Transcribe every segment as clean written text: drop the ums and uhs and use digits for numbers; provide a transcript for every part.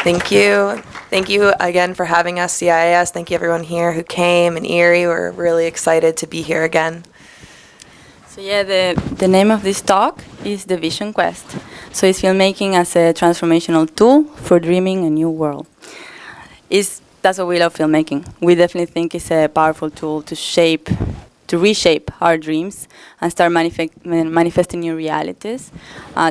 Thank you. Thank you again for having us, CIAS. Thank you everyone here who came, and ERIE. We're really excited to be here again. So yeah, the name of this talk is The Vision Quest. So it's filmmaking as a transformational tool for dreaming a new world. That's what we love filmmaking. We definitely think it's a powerful tool to reshape our dreams and start manifesting new realities.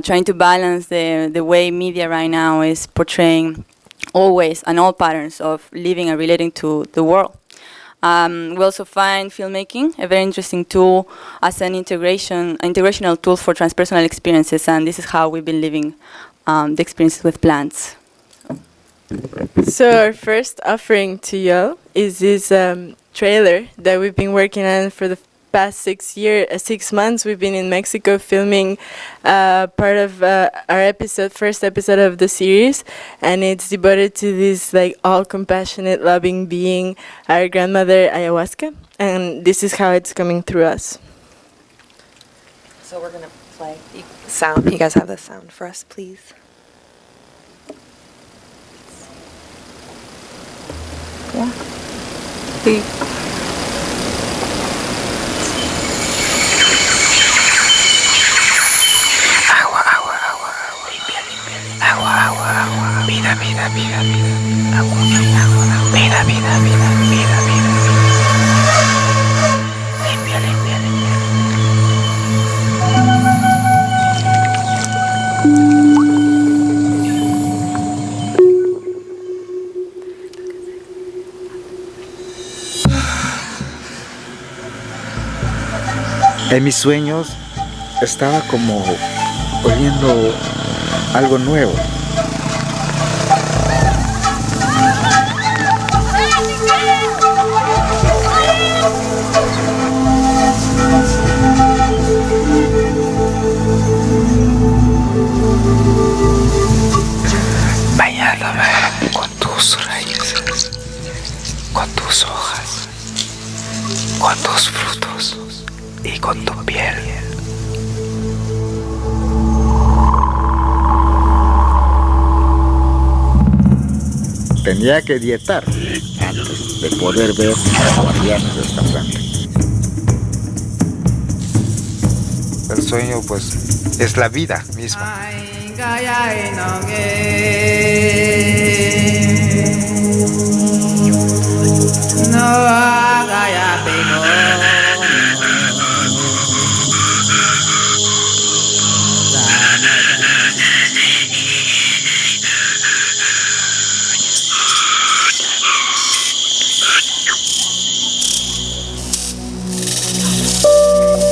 Trying to balance the way media right now is portraying always and all patterns of living and relating to the world. We also find filmmaking a very interesting tool as an integrational tool for transpersonal experiences, and this is how we've been living the experiences with plants. So our first offering to y'all is this trailer that we've been working on for the past 6 months. We've been in Mexico filming part of our first episode of the series, and it's devoted to this like all-compassionate, loving being, our grandmother Ayahuasca, and this is how it's coming through us. So we're gonna play sound. You guys have the sound for us, please. Yeah. Agua, agua, agua, agua. Limpia, limpia, limpia. Agua, agua, agua. Vida, vida, vida, vida. Agua, agua, agua. Vida, vida, vida, vida, vida. Limpia, limpia, limpia. En mis sueños estaba como oliendo algo nuevo. Bañándome con tus raíces, con tus hojas, con tus frutos y con tu piel. Tenía que dietar antes de poder ver los guardianes de esta planta. El sueño, pues, es la vida misma.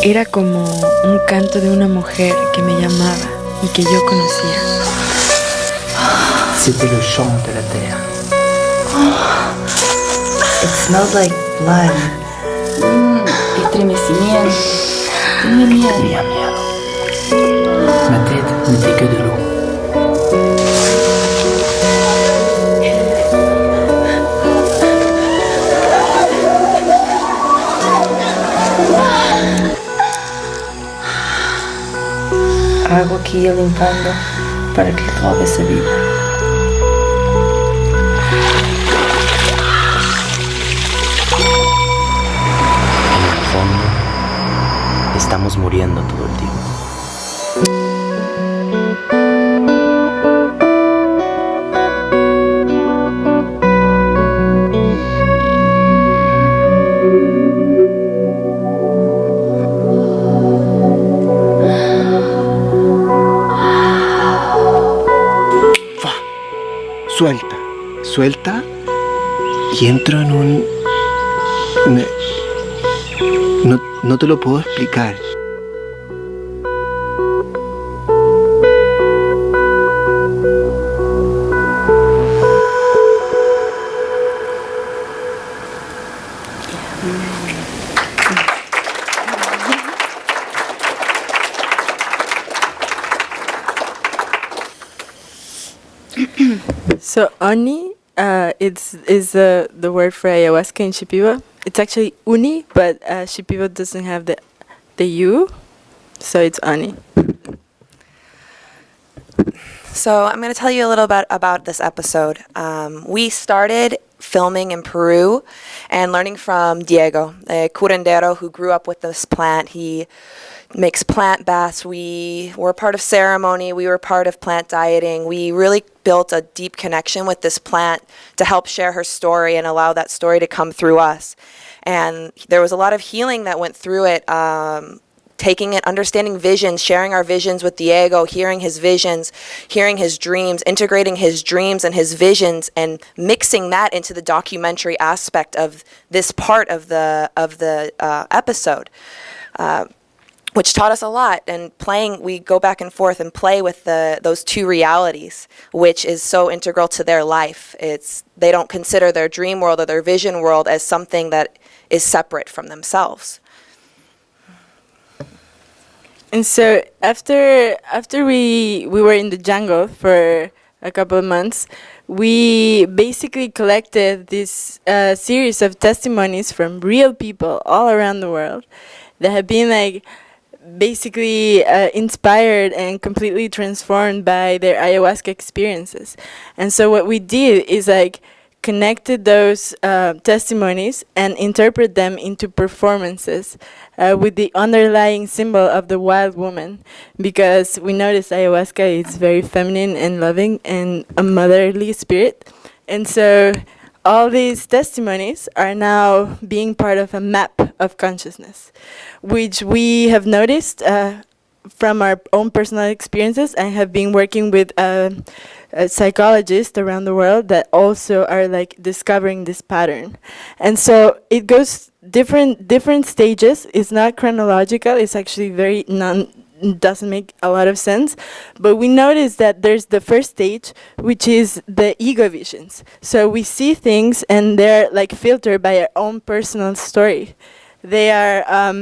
Era como un canto de una mujer que me llamaba y que yo conocía. C'était le chant de la terre. It smelled like blood. Estremecimiento. Tenía miedo. Ma tête n'était que de l'eau. Água que ia limpando para que lhe devolvesse a vida. En el fondo, estamos muriendo todo el tiempo. Suelta Y entro en un... No te lo puedo explicar. So Oni is the word for ayahuasca in Shipibo. It's actually Uni, but Shipibo doesn't have the U, so it's Oni. So I'm going to tell you a little bit about this episode. We started filming in Peru and learning from Diego, a curandero who grew up with this plant. He makes plant baths. We were part of ceremony. We were part of plant dieting. We really built a deep connection with this plant to help share her story and allow that story to come through us. And there was a lot of healing that went through it, taking it, understanding visions, sharing our visions with Diego, hearing his visions, hearing his dreams, integrating his dreams and his visions, and mixing that into the documentary aspect of this part of the episode. Which taught us a lot, and playing, we go back and forth and play with those two realities, which is so integral to their life. They don't consider their dream world or their vision world as something that is separate from themselves. And so after we were in the jungle for a couple of months, we basically collected this series of testimonies from real people all around the world that have been basically inspired and completely transformed by their ayahuasca experiences. And so what we did is connected those testimonies and interpret them into performances with the underlying symbol of the wild woman, because we notice ayahuasca is very feminine and loving and a motherly spirit. And so all these testimonies are now being part of a map of consciousness, which we have noticed from our own personal experiences and have been working with psychologists around the world that also are discovering this pattern. And so it goes different stages. It's not chronological. It's actually very doesn't make a lot of sense, but we notice that there's the first stage, which is the ego visions. So we see things and they're filtered by our own personal story. They are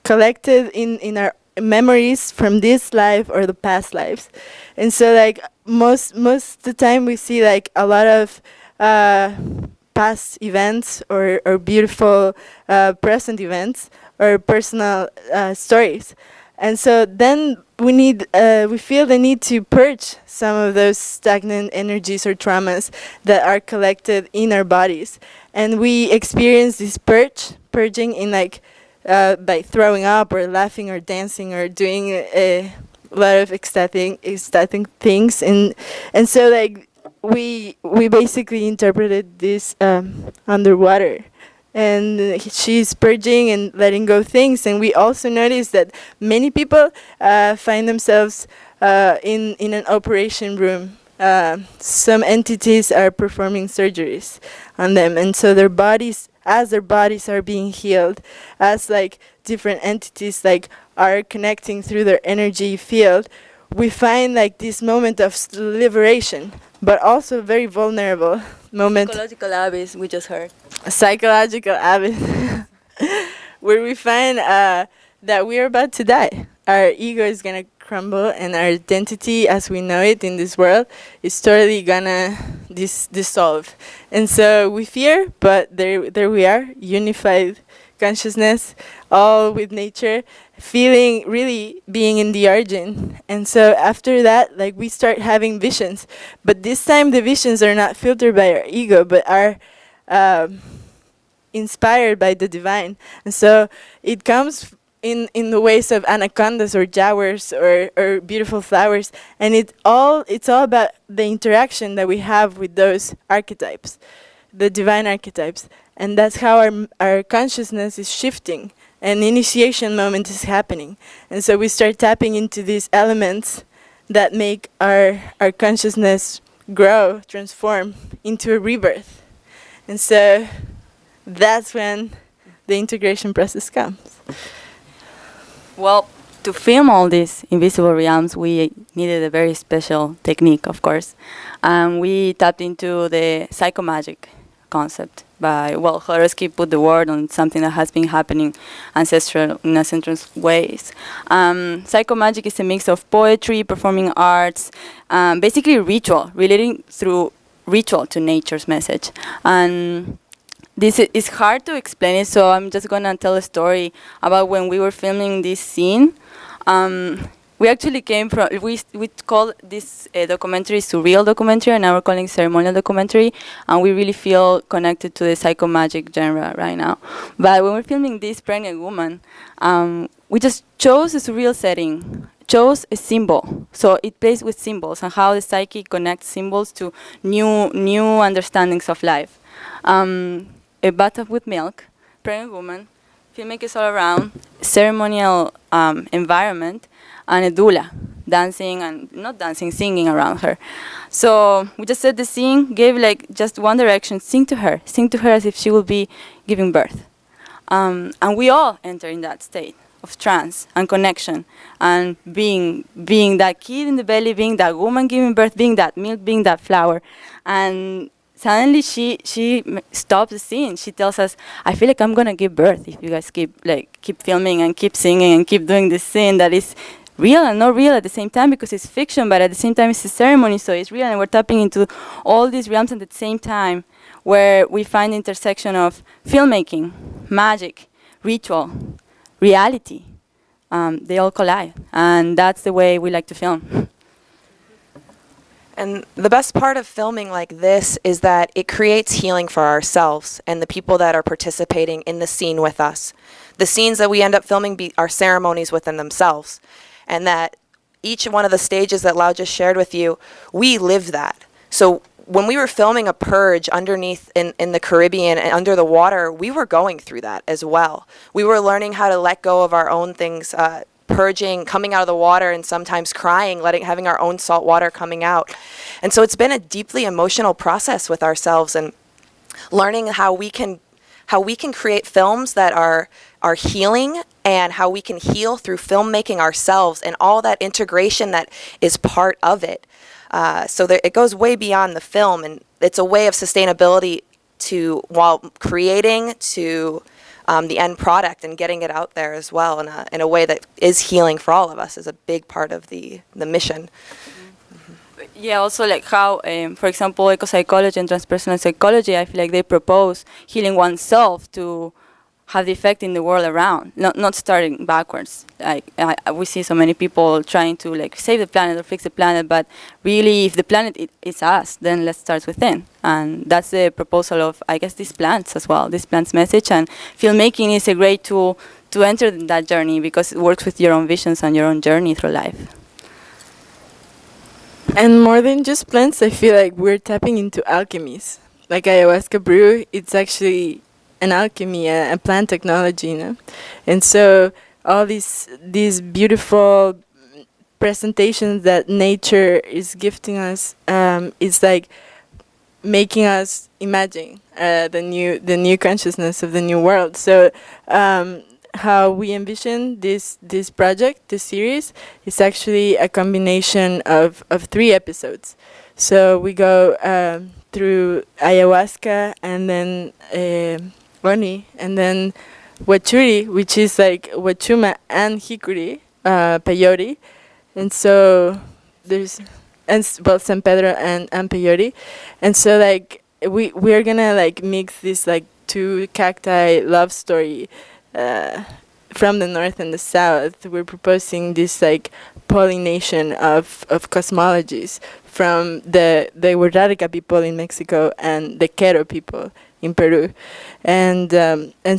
collected in our memories from this life or the past lives. And so most of the time we see a lot of past events or beautiful present events or personal stories. And so then we feel the need to purge some of those stagnant energies or traumas that are collected in our bodies. And we experience this purging in by throwing up or laughing or dancing or doing a lot of ecstatic things. And so we basically interpreted this underwater. And she's purging and letting go things. And we also noticed that many people find themselves in an operation room. Some entities are performing surgeries on them. And so their bodies are being healed, as different entities are connecting through their energy field, we find this moment of liberation, but also very vulnerable moment. Psychological abyss, we just heard. A psychological abyss, where we find that we're about to die. Our ego is gonna crumble, and our identity, as we know it in this world, is totally gonna dissolve. And so we fear, but there we are, unified consciousness, all with nature, feeling really being in the origin. And so after that, we start having visions, but this time the visions are not filtered by our ego, but are inspired by the divine. And so it comes in the ways of anacondas or jaguars or beautiful flowers, and it's all about the interaction that we have with those archetypes, the divine archetypes. And that's how our consciousness is shifting, an initiation moment is happening. And so we start tapping into these elements that make our consciousness grow, transform into a rebirth. And so that's when the integration process comes. Well, to film all these invisible realms, we needed a very special technique, of course. We tapped into the psychomagic concept by, Jodorowsky put the word on something that has been happening in ancestral ways. Psychomagic is a mix of poetry, performing arts, basically ritual, relating through ritual to nature's message. And this is hard to explain it, so I'm just gonna tell a story about when we were filming this scene. we actually came from, we call this documentary surreal documentary, and now we're calling ceremonial documentary, and we really feel connected to the psychomagic genre right now. But when we're filming this pregnant woman, we just chose a surreal setting, chose a symbol. So it plays with symbols and how the psyche connects symbols to new understandings of life. A bathtub with milk, pregnant woman, filmmakers all around, ceremonial environment, and a doula dancing and not dancing, singing around her. So we just set the scene, gave like just one direction: sing to her as if she will be giving birth. And we all enter in that state of trance and connection and being that kid in the belly, being that woman giving birth, being that milk, being that flower. And suddenly she stops the scene. She tells us, I feel like I'm gonna give birth if you guys keep filming and keep singing and keep doing this scene that is real and not real at the same time, because it's fiction, but at the same time it's a ceremony, so it's real, and we're tapping into all these realms at the same time, where we find the intersection of filmmaking, magic, ritual, reality. They all collide, and that's the way we like to film. And the best part of filming like this is that it creates healing for ourselves and the people that are participating in the scene with us. The scenes that we end up filming are ceremonies within themselves, and that each one of the stages that Lau just shared with you, we live that. So when we were filming a purge underneath in the Caribbean and under the water, we were going through that as well. We were learning how to let go of our own things, purging, coming out of the water, and sometimes crying, having our own salt water coming out. And so it's been a deeply emotional process with ourselves, and learning how we can create films that are healing, and how we can heal through filmmaking ourselves and all that integration that is part of it. So it goes way beyond the film, and it's a way of sustainability while creating to the end product and getting it out there as well in a way that is healing for all of us is a big part of the mission. Yeah, also like how, for example, eco-psychology and transpersonal psychology, I feel like they propose healing oneself to have the effect in the world around, not starting backwards. Like we see so many people trying to save the planet or fix the planet, but really, if the planet is us, then let's start within. And that's the proposal of, I guess, these plants as well, this plant's message. And filmmaking is a great tool to enter that journey, because it works with your own visions and your own journey through life. And more than just plants, I feel like we're tapping into alchemies. Like ayahuasca brew, it's actually an alchemy, a plant technology, you know? And so all these beautiful presentations that nature is gifting us is like making us imagine the new consciousness of the new world. So how we envision this project, this series, is actually a combination of 3 episodes. So we go through ayahuasca, and then Oni, and then Wachuri, which is like Wachuma and Hikuri, peyote. And so there's San Pedro and peyote. And so like we're gonna mix this 2 cacti love story from the north and the south. We're proposing this pollination of cosmologies from the Huararica people in Mexico and the Quero people in Peru. And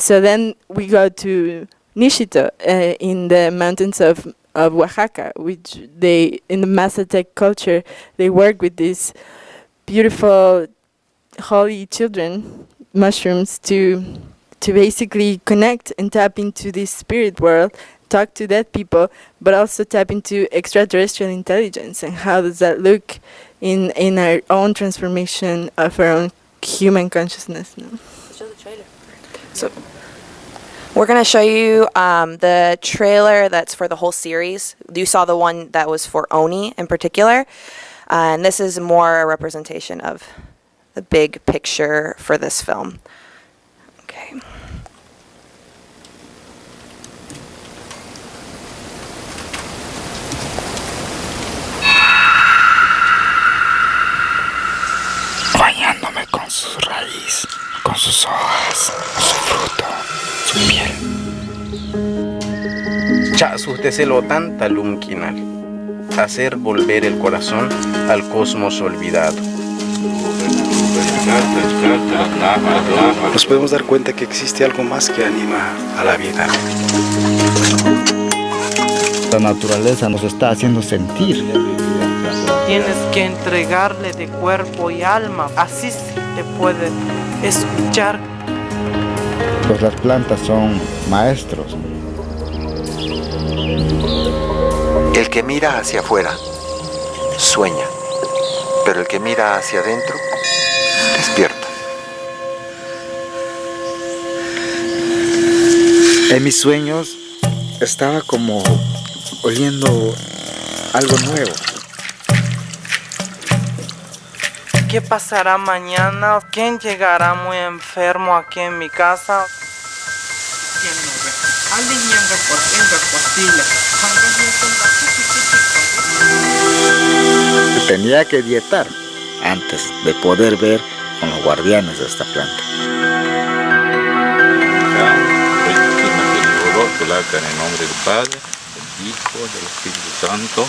so then we go to Nishito in the mountains of Oaxaca, which in the Mazatec culture, they work with these beautiful holy children mushrooms to basically connect and tap into this spirit world, talk to dead people, but also tap into extraterrestrial intelligence. And how does that look in our own transformation of our own human consciousness? No? Show the trailer. So we're going to show you the trailer that's for the whole series. You saw the one that was for Oni in particular, and this is more a representation of the big picture for this film. Okay. Bañándome con su raíz, con sus hojas, su fruto, su piel. Chasus de celo tanta lumquinal, hacer volver el corazón al cosmos olvidado. Nos podemos dar cuenta que existe algo más que anima a la vida. La naturaleza nos está haciendo sentir. Tienes que entregarle de cuerpo y alma, así sí te puede escuchar. Pues las plantas son maestros. El que mira hacia afuera sueña, pero el que mira hacia adentro despierta. En mis sueños estaba como oliendo algo nuevo. ¿Qué pasará mañana? ¿Quién llegará muy enfermo aquí en mi casa? Tenía que dietar antes de poder ver con los guardianes de esta planta. En el nombre del Padre, del Hijo, del Espíritu Santo.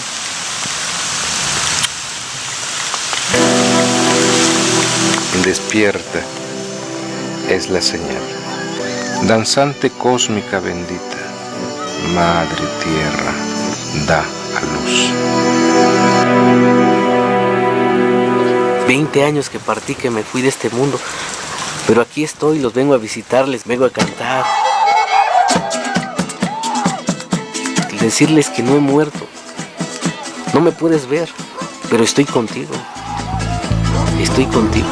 Despierta es la señal. Danzante cósmica bendita, Madre Tierra, da a luz. 20 años que partí, que me fui de este mundo, pero aquí estoy, los vengo a visitar, les vengo a cantar. Decirles que no he muerto. No me puedes ver, pero estoy contigo. Estoy contigo.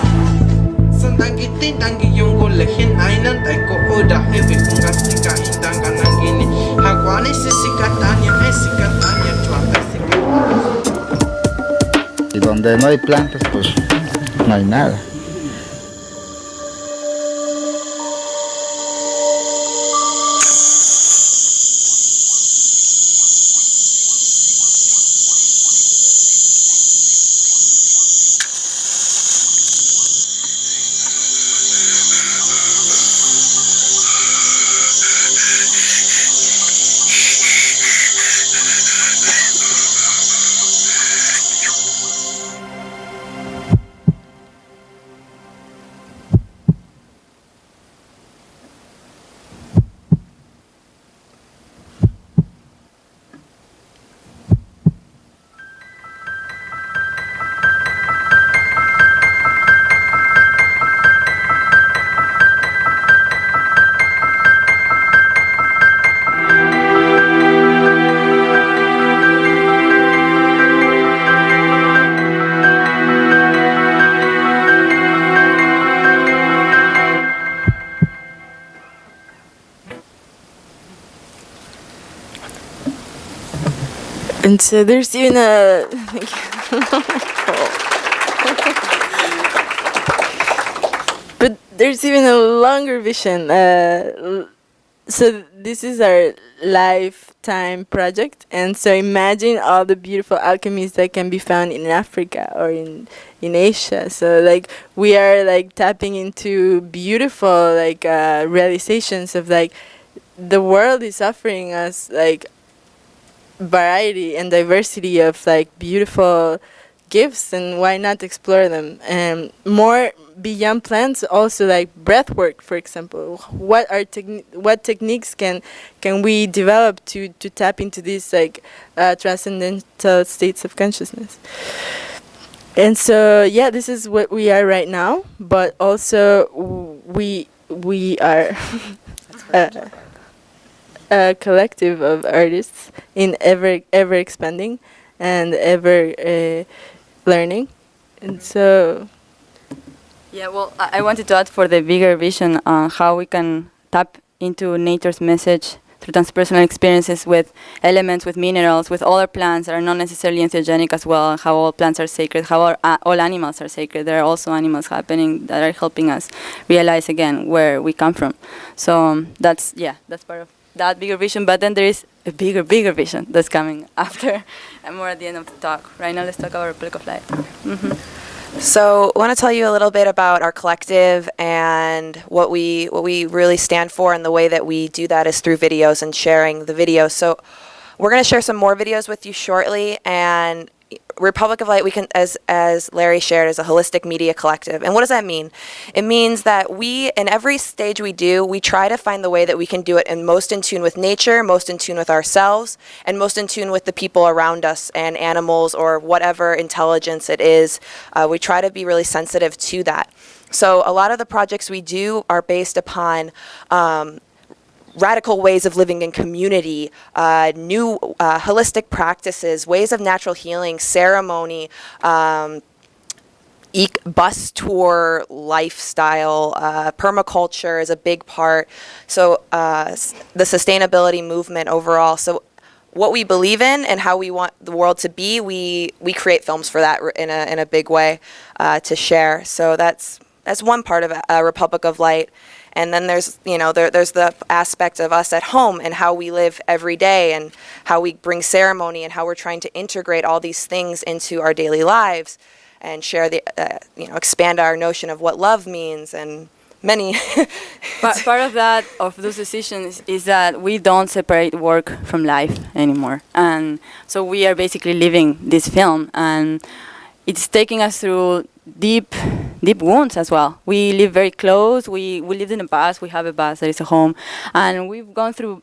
Y donde no hay plantas, pues no hay nada. And so there's even a but there's even a longer vision. So this is our lifetime project, and so imagine all the beautiful alchemies that can be found in Africa or in Asia. So like we are like tapping into beautiful like realizations of like the world is offering us like variety and diversity of like beautiful gifts, and why not explore them? And more beyond plants, also like breath work, for example. What techniques can we develop to tap into these like transcendental states of consciousness? And so yeah, this is what we are right now, but also we are a collective of artists in ever expanding and ever learning. And so yeah, well, I wanted to add for the bigger vision how we can tap into nature's message through transpersonal experiences with elements, with minerals, with other plants that are not necessarily entheogenic as well, how all plants are sacred, how all animals are sacred. There are also animals happening that are helping us realize again where we come from. So that's part of that bigger vision, but then there is a bigger vision that's coming after and more at the end of the talk. Right now, let's talk about Republic of Light. So I want to tell you a little bit about our collective and what we really stand for, and the way that we do that is through videos and sharing the videos. So We're going to share some more videos with you shortly, and Republic of Light, we can, as Larry shared, is a holistic media collective. And what does that mean? It means that we, in every stage we do, we try to find the way that we can do it most in tune with nature, most in tune with ourselves, and most in tune with the people around us and animals or whatever intelligence it is. We try to be really sensitive to that. So a lot of the projects we do are based upon radical ways of living in community, new holistic practices, ways of natural healing, ceremony, bus tour lifestyle, permaculture is a big part. So the sustainability movement overall. So what we believe in and how we want the world to be, we create films for that in a big way to share. So that's one part of Republic of Light. And then there's, there's the aspect of us at home and how we live every day and how we bring ceremony and how we're trying to integrate all these things into our daily lives and share expand our notion of what love means and many. Part of that, of those decisions, is that we don't separate work from life anymore. And so we are basically living this film, and it's taking us through deep wounds as well. We live very close. We lived in a bus. We have a bus that is a home, and we've gone through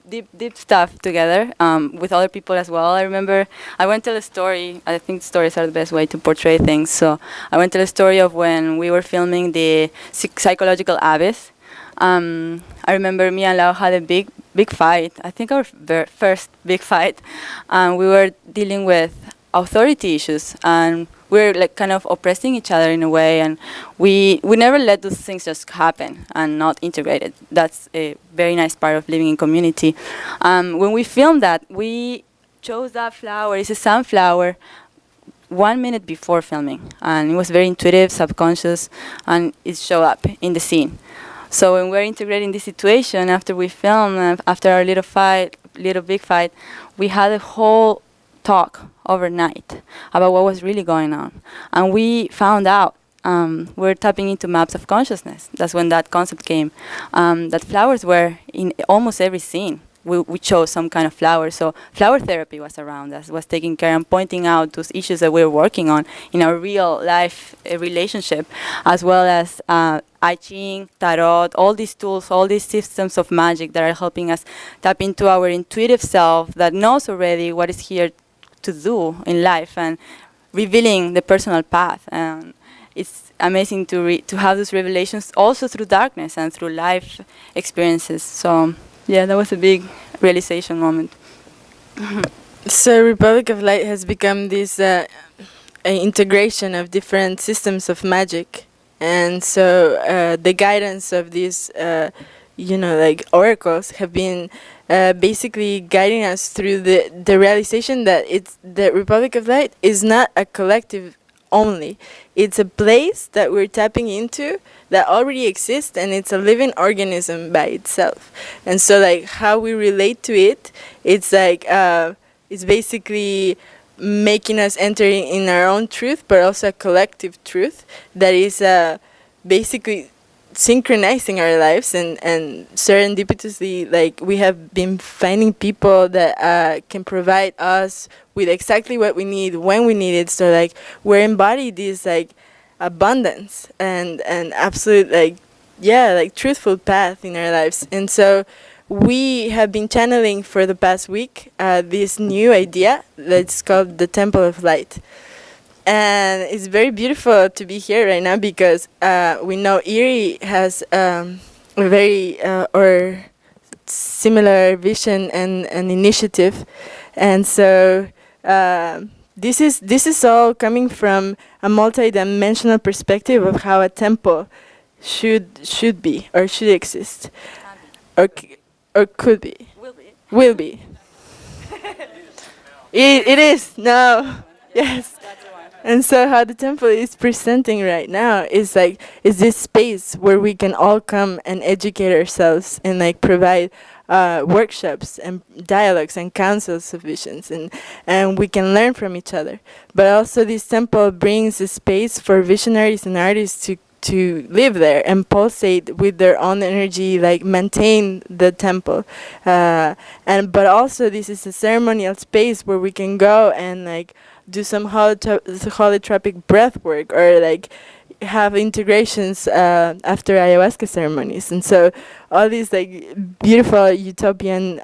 deep stuff together with other people as well. I remember I went to tell a story. I think stories are the best way to portray things. So I went to tell a story of when we were filming the psychological abyss. I remember me and Lau had a big fight. I think our first big fight. We were dealing with authority issues, and we're like kind of oppressing each other in a way, and we never let those things just happen and not integrate it. That's a very nice part of living in community. When we filmed that, we chose that flower. It's a sunflower 1 minute before filming, and it was very intuitive, subconscious, and it showed up in the scene. So when we're integrating this situation after we filmed, after our little big fight, we had a whole talk overnight about what was really going on, and we found out we're tapping into maps of consciousness. That's when that concept came, that flowers were in almost every scene. We chose some kind of flower, so flower therapy was around us, was taking care and pointing out those issues that we're working on in our real life relationship, as well as I Ching, Tarot, all these tools, all these systems of magic that are helping us tap into our intuitive self that knows already what is here to do in life and revealing the personal path. And it's amazing to have those revelations also through darkness and through life experiences. So yeah, that was a big realization moment. So Republic of Light has become this integration of different systems of magic, and so the guidance of these like oracles have been basically guiding us through the realization that the Republic of Light is not a collective only. It's a place that we're tapping into that already exists, and it's a living organism by itself. And so like how we relate to it, it's like it's basically making us enter in our own truth, but also a collective truth that is basically synchronizing our lives, and serendipitously, like we have been finding people that can provide us with exactly what we need when we need it. So like we're embodied this like abundance and absolute like truthful path in our lives. And so we have been channeling for the past week this new idea that's called the Temple of Light. And it's very beautiful to be here right now because we know ERIE has a very or similar vision and initiative, and so this is all coming from a multidimensional perspective of how a temple should be or should exist, or could be, will be. It is now, yes. And so how the temple is presenting right now is this space where we can all come and educate ourselves and like provide workshops and dialogues and councils of visions, and we can learn from each other. But also this temple brings a space for visionaries and artists to to live there and pulsate with their own energy, like maintain the temple. But also this is a ceremonial space where we can go and like do some holotropic breath work, or like have integrations after ayahuasca ceremonies. And so all this like beautiful utopian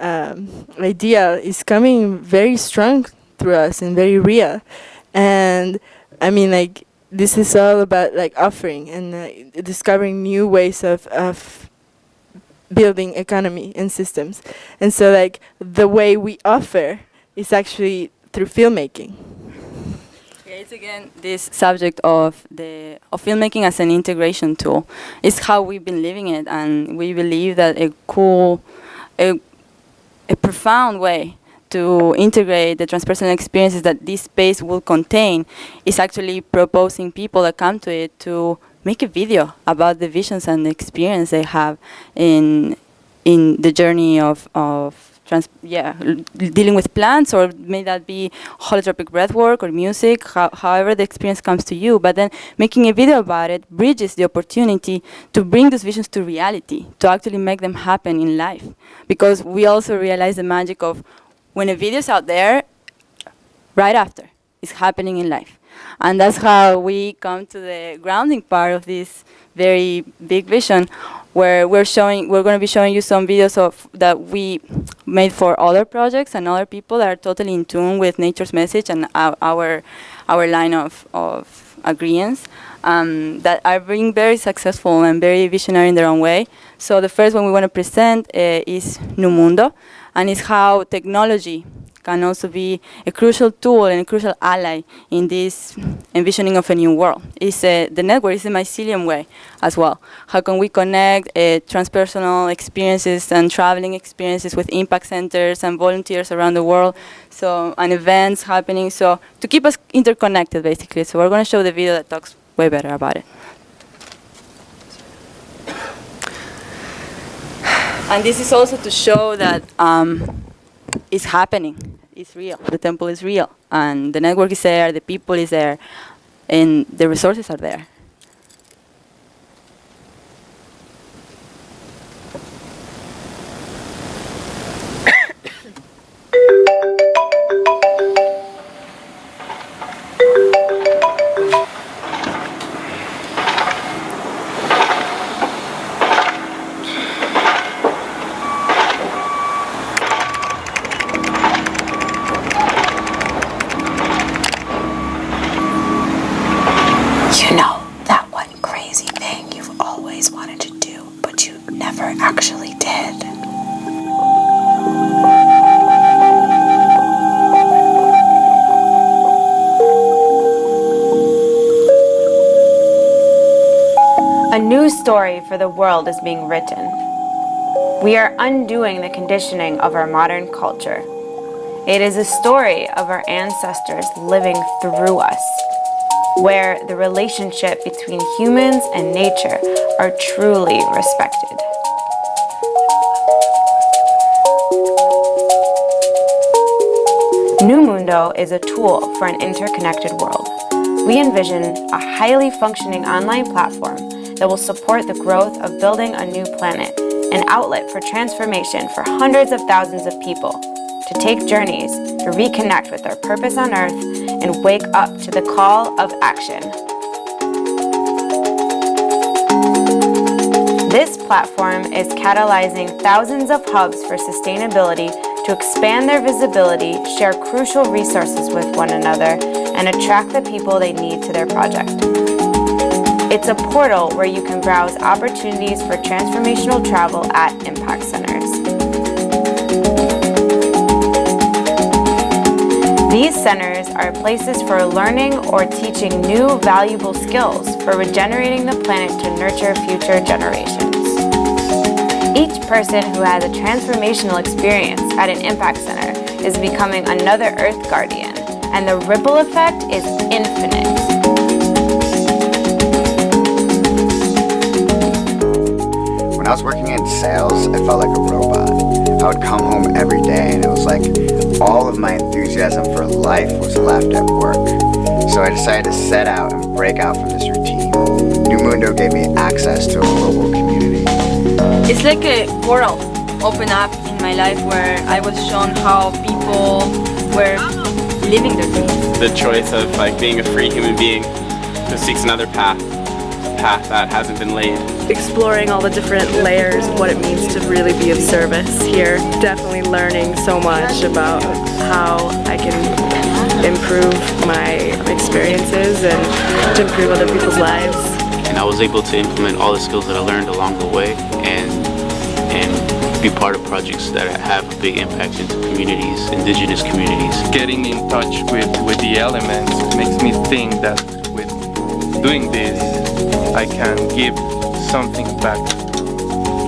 idea is coming very strong through us and very real. And I mean, like, this is all about like offering and discovering new ways of building economy and systems. And so like the way we offer is actually through filmmaking. It's again this subject of filmmaking as an integration tool. It's how we've been living it, and we believe that a profound way to integrate the transpersonal experiences that this space will contain is actually proposing people that come to it to make a video about the visions and the experience they have in the journey of dealing with plants, or may that be holotropic breathwork or music, however the experience comes to you. But then making a video about it bridges the opportunity to bring those visions to reality, to actually make them happen in life. Because we also realize the magic of when a video is out there, right after, it's happening in life. And that's how we come to the grounding part of this very big vision, where we're going to be showing you some videos that we made for other projects and other people that are totally in tune with nature's message and our line of agreements that are being very successful and very visionary in their own way. So the first one we want to present is Nu Mundo, and it's how technology can also be a crucial tool and a crucial ally in this envisioning of a new world. The network is a mycelium way as well. How can we connect transpersonal experiences and traveling experiences with impact centers and volunteers around the world, and events happening, so to keep us interconnected, basically. So we're going to show the video that talks way better about it. And this is also to show that it's happening. It's real. The temple is real, and the network is there, the people is there, and the resources are there. You know, that one crazy thing you've always wanted to do, but you never actually did. A new story for the world is being written. We are undoing the conditioning of our modern culture. It is a story of our ancestors living through us, where the relationship between humans and nature are truly respected. Nu Mundo is a tool for an interconnected world. We envision a highly functioning online platform that will support the growth of building a new planet, an outlet for transformation for hundreds of thousands of people, to take journeys, to reconnect with their purpose on Earth, and wake up to the call of action. This platform is catalyzing thousands of hubs for sustainability to expand their visibility, share crucial resources with one another, and attract the people they need to their project. It's a portal where you can browse opportunities for transformational travel at impact centers. These centers are places for learning or teaching new valuable skills for regenerating the planet to nurture future generations. Each person who has a transformational experience at an impact center is becoming another Earth Guardian, and the ripple effect is infinite. When I was working in sales, I felt like a robot. I would come home every day and it was like all of my enthusiasm for life was left at work. So I decided to set out and break out from this routine. New Mundo gave me access to a global community. It's like a world opened up in my life where I was shown how people were living their dreams. The choice of like being a free human being who seeks another path that hasn't been laid. Exploring all the different layers of what it means to really be of service here. Definitely learning so much about how I can improve my experiences and to improve other people's lives. And I was able to implement all the skills that I learned along the way and be part of projects that have a big impact into communities, indigenous communities. Getting in touch with the elements makes me think that with doing this, I can give something back to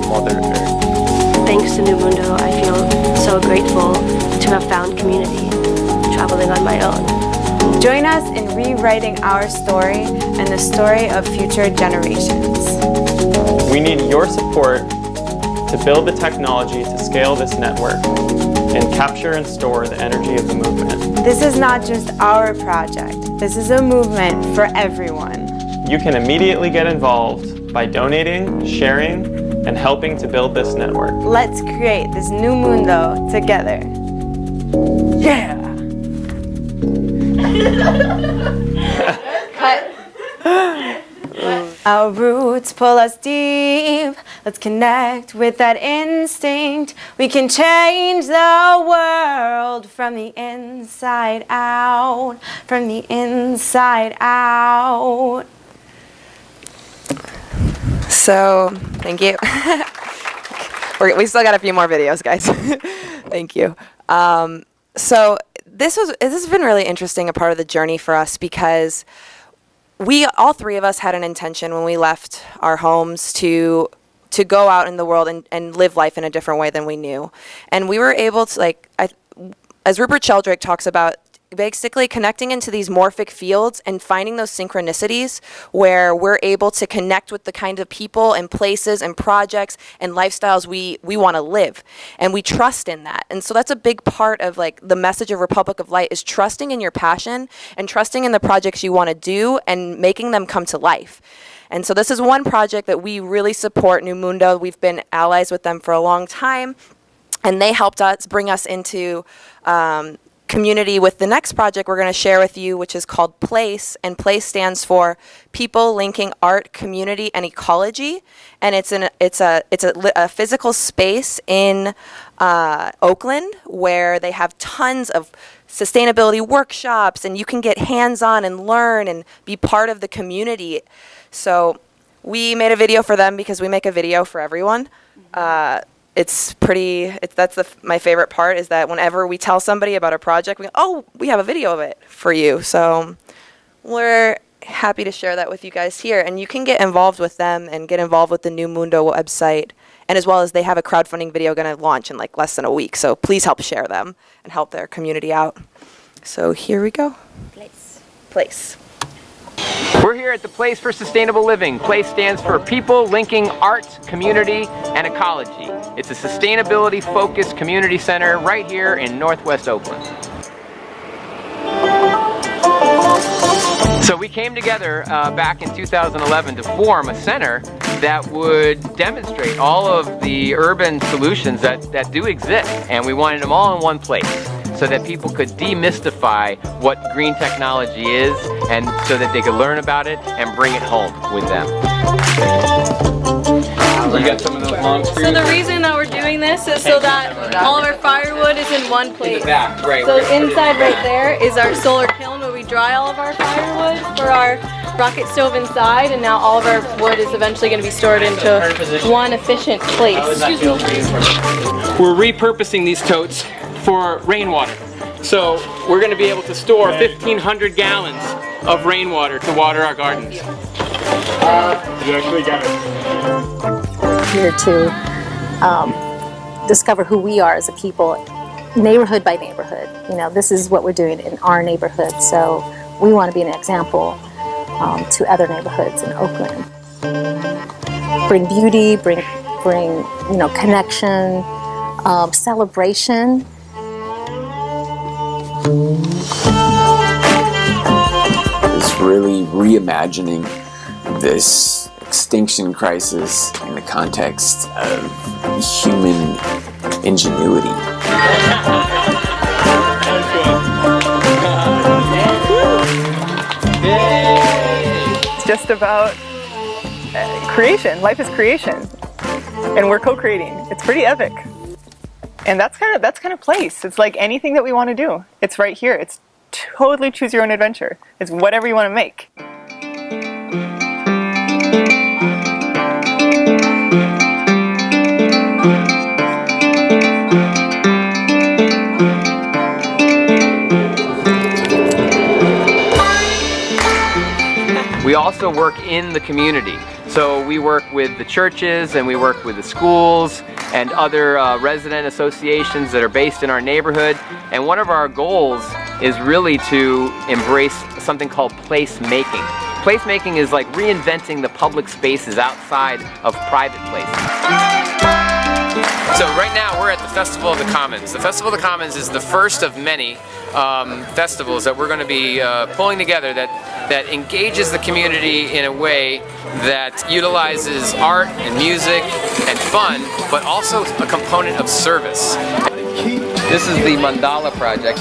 Mother Earth. Thanks to New Mundo, I feel so grateful to have found community, traveling on my own. Join us in rewriting our story and the story of future generations. We need your support to build the technology to scale this network and capture and store the energy of the movement. This is not just our project. This is a movement for everyone. You can immediately get involved by donating, sharing, and helping to build this network. Let's create this new mundo together. Yeah! Cut. Our roots pull us deep. Let's connect with that instinct. We can change the world from the inside out. From the inside out. So, thank you. We still got a few more videos, guys. Thank you. So this has been really interesting, a part of the journey for us, because all three of us had an intention when we left our homes to go out in the world and live life in a different way than we knew. And we were able to, as Rupert Sheldrake talks about, basically connecting into these morphic fields and finding those synchronicities where we're able to connect with the kind of people and places and projects and lifestyles we want to live. And we trust in that. And so that's a big part of the message of Republic of Light, is trusting in your passion and trusting in the projects you want to do and making them come to life. And so this is one project that we really support, New Mundo. We've been allies with them for a long time, and they helped us bring us into community with the next project we're going to share with you, which is called Place, and Place stands for People Linking Art, Community, and Ecology, and it's a physical space in Oakland where they have tons of sustainability workshops, and you can get hands-on and learn and be part of the community. So we made a video for them because we make a video for everyone. My favorite part is that whenever we tell somebody about a project, we have a video of it for you. So we're happy to share that with you guys here. And you can get involved with them and get involved with the New Mundo website. And as well as they have a crowdfunding video going to launch in less than a week. So please help share them and help their community out. So here we go. Place. We're here at the Place for Sustainable Living. Place stands for People Linking Art, Community, and Ecology. It's a sustainability-focused community center right here in Northwest Oakland. So we came together back in 2011 to form a center that would demonstrate all of the urban solutions that do exist. And we wanted them all in one place, so that people could demystify what green technology is, and so that they could learn about it and bring it home with them. You got some of those long screws. So the reason that we're doing this is so that all of our firewood is in one place. In the back, right. So inside right there is our solar kiln where we dry all of our firewood for our rocket stove inside, and now all of our wood is eventually going to be stored into one efficient place. We're repurposing these totes for rainwater. So we're going to be able to store 1,500 gallons of rainwater to water our gardens. You actually got it. Here to discover who we are as a people, neighborhood by neighborhood. This is what we're doing in our neighborhood, so we want to be an example to other neighborhoods in Oakland. Bring beauty, bring connection, celebration. reimagining this extinction crisis in the context of human ingenuity. It's just about creation. Life is creation, and we're co-creating. It's pretty epic, and that's kind of place. It's like anything that we want to do. It's right here. It's totally choose your own adventure. It's whatever you want to make. We also work in the community. So we work with the churches and we work with the schools and other resident associations that are based in our neighborhood. And one of our goals is really to embrace something called placemaking. Placemaking is like reinventing the public spaces outside of private places. So right now we're at the Festival of the Commons. The Festival of the Commons is the first of many festivals that we're going to be pulling together that engages the community in a way that utilizes art and music and fun, but also a component of service. This is the Mandala project.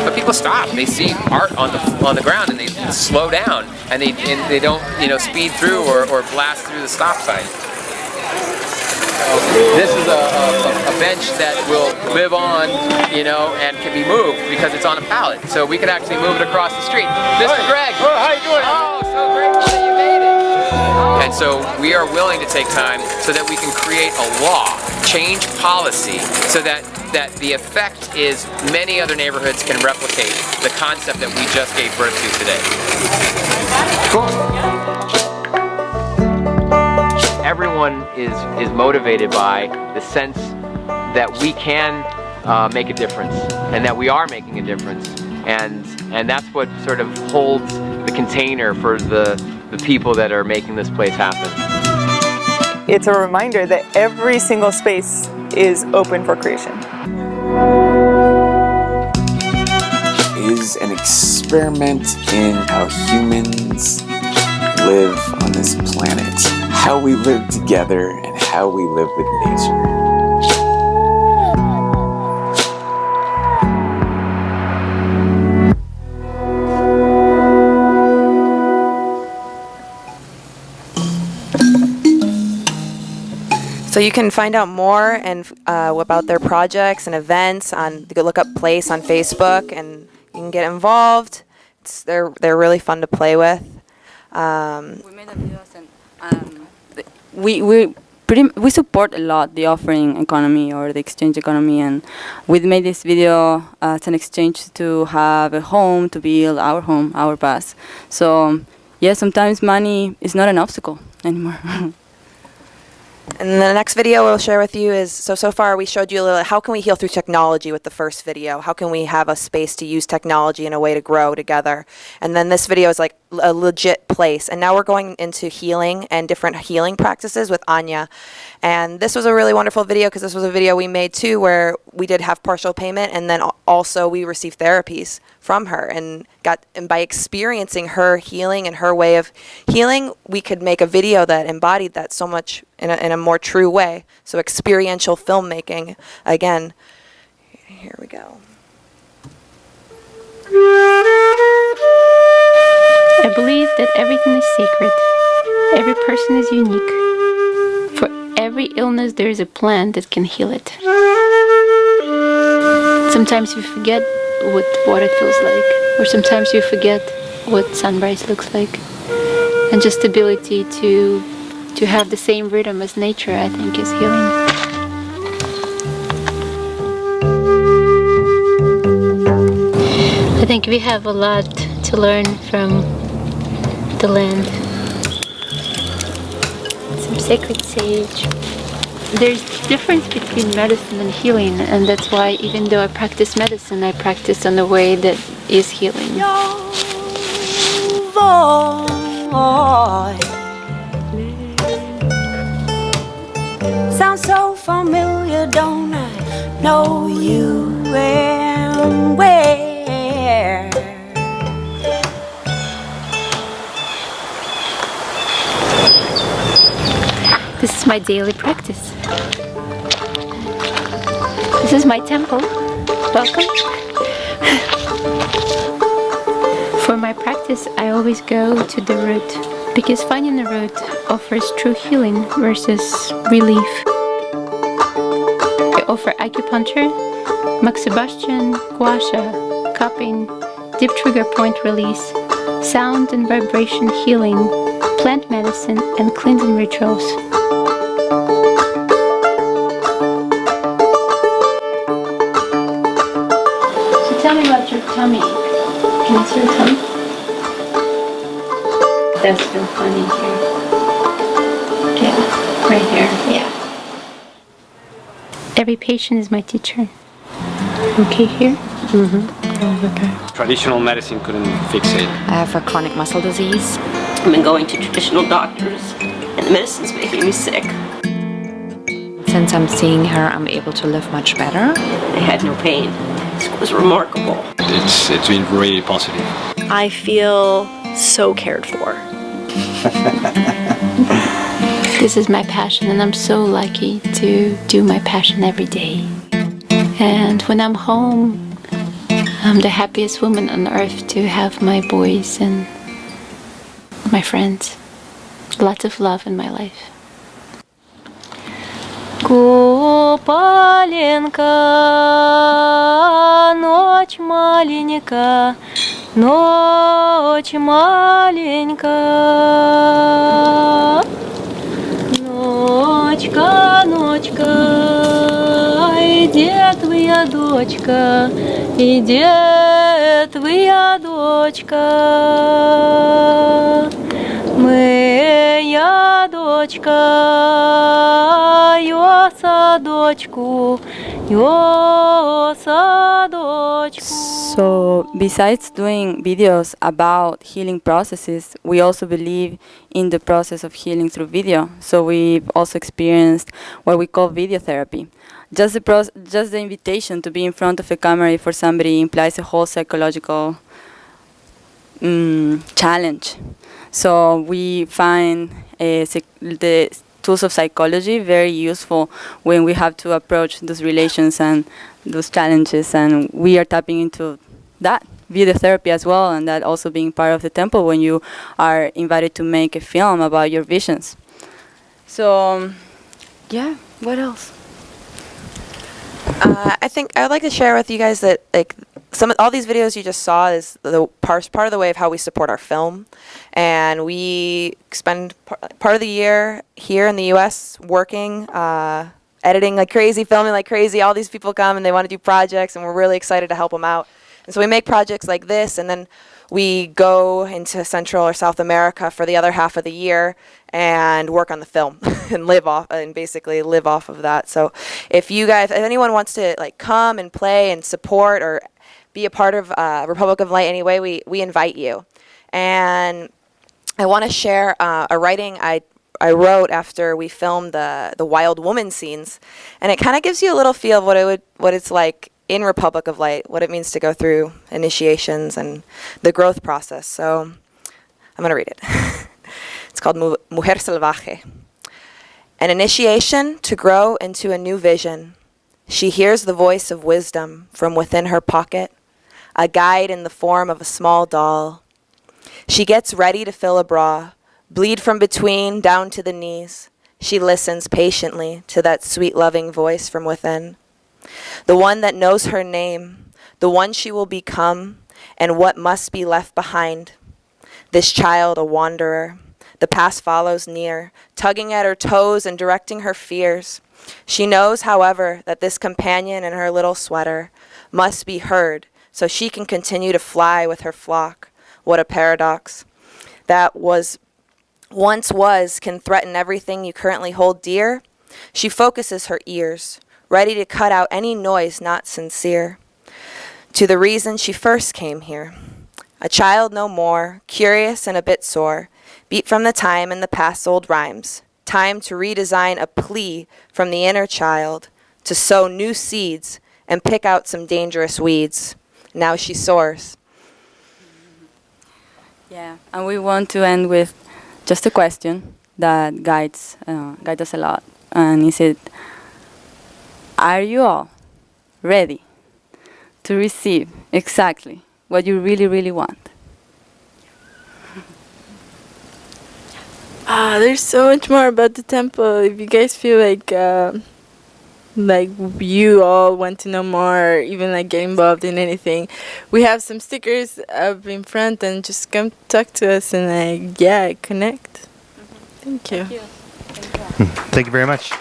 But people stop. They see art on the ground and they slow down and they don't speed through or blast through the stop sign. This is a bench that will live on, and can be moved because it's on a pallet. So we can actually move it across the street. Mr. Greg! Oh, how you doing? Oh, so grateful that you made it! And so we are willing to take time so that we can create a law, change policy, so that the effect is many other neighborhoods can replicate the concept that we just gave birth to today. Cool. Everyone is motivated by the sense that we can make a difference and that we are making a difference, and that's what sort of holds the container for the people that are making this place happen. It's a reminder that every single space is open for creation. Is an experiment in how humans live on this planet, how we live together, and how we live with nature. So you can find out more and about their projects and events you can look up Place on Facebook, and you can get involved. They're really fun to play with. We made a videos and we support a lot the offering economy or the exchange economy, and we made this video as an exchange to have a home, to build our home, our bus. So yeah, sometimes money is not an obstacle anymore. And the next video we'll share with you is, so far we showed you a little, how can we heal through technology with the first video? How can we have a space to use technology in a way to grow together? And then this video is like a legit place. And now we're going into healing and different healing practices with Anya. And this was a really wonderful video because this was a video we made too where we did have partial payment, and then also we received therapies from her and by experiencing her healing and her way of healing, we could make a video that embodied that so much in a more true way. So experiential filmmaking. Again, here we go. I believe that everything is sacred. Every person is unique. For every illness, there is a plant that can heal it. Sometimes we forget what water feels like, or sometimes you forget what sunrise looks like. And just the ability to have the same rhythm as nature, I think, is healing. I think we have a lot to learn from the land. Some sacred sage. There's difference between medicine and healing, and that's why even though I practice medicine, I practice in a way that is healing. Sounds so familiar, don't I know you and where? my daily practice. This is my temple. Welcome. For my practice, I always go to the root, because finding the root offers true healing versus relief. I offer acupuncture, moxibustion, gua sha, cupping, deep trigger point release, sound and vibration healing, plant medicine, and cleansing rituals. So tell me about your tummy. Can you see your tummy? That's feel funny here. Yeah, right here. Yeah. Every patient is my teacher. Okay, here? Okay. Traditional medicine couldn't fix it. I have a chronic muscle disease. I've been going to traditional doctors, and the medicine's making me sick. Since I'm seeing her, I'm able to live much better. I had no pain. This was remarkable. It's been really positive. I feel so cared for. This is my passion, and I'm so lucky to do my passion every day. And when I'm home, I'm the happiest woman on earth to have my boys and my friends. Lots of love in my life. Купаленка, ночь маленька, ночь маленька. Ночка, ночка, иди твоя дочка, иди твоя дочка. Моя дочка, ее садочку, ее садочку. So, besides doing videos about healing processes, we also believe in the process of healing through video. So, we've also experienced what we call video therapy. Just the invitation to be in front of a camera for somebody implies a whole psychological challenge. So, we find the tools of psychology very useful when we have to approach those relations and those challenges, and we are tapping into that video therapy as well, and that also being part of the temple when you are invited to make a film about your visions. So yeah, what else? I think I would like to share with you guys that all these videos you just saw is the part of the way of how we support our film, and we spend part of the year here in the U.S. working, editing like crazy, filming like crazy. All these people come and they want to do projects, and we're really excited to help them out. And so we make projects like this, and then we go into Central or South America for the other half of the year and work on the film and basically live off of that. So if anyone wants to come and play and support or be a part of Republic of Light anyway, we invite you. And I want to share a writing I wrote after we filmed the wild woman scenes, and it kind of gives you a little feel of what it's like in Republic of Light, what it means to go through initiations and the growth process. So I'm going to read it. It's called Mujer Salvaje. An initiation to grow into a new vision. She hears the voice of wisdom from within her pocket, a guide in the form of a small doll. She gets ready to fill a bra, bleed from between down to the knees. She listens patiently to that sweet loving voice from within. The one that knows her name, the one she will become, and what must be left behind. This child a wanderer. The past follows near, tugging at her toes and directing her fears. She knows, however, that this companion in her little sweater must be heard so she can continue to fly with her flock. What a paradox. That once was can threaten everything you currently hold dear. She focuses her ears, ready to cut out any noise not sincere, to the reason she first came here. A child no more, curious and a bit sore, beat from the time in the past old rhymes. Time to redesign a plea from the inner child, to sow new seeds and pick out some dangerous weeds. Now she soars. Yeah, and we want to end with just a question. that guides us a lot. And he said, are you all ready to receive exactly what you really, really want? There's so much more about the temple. If you guys feel like you all want to know more, even like get involved in anything, we have some stickers up in front, and just come talk to us and connect. Thank you. Thank you very much.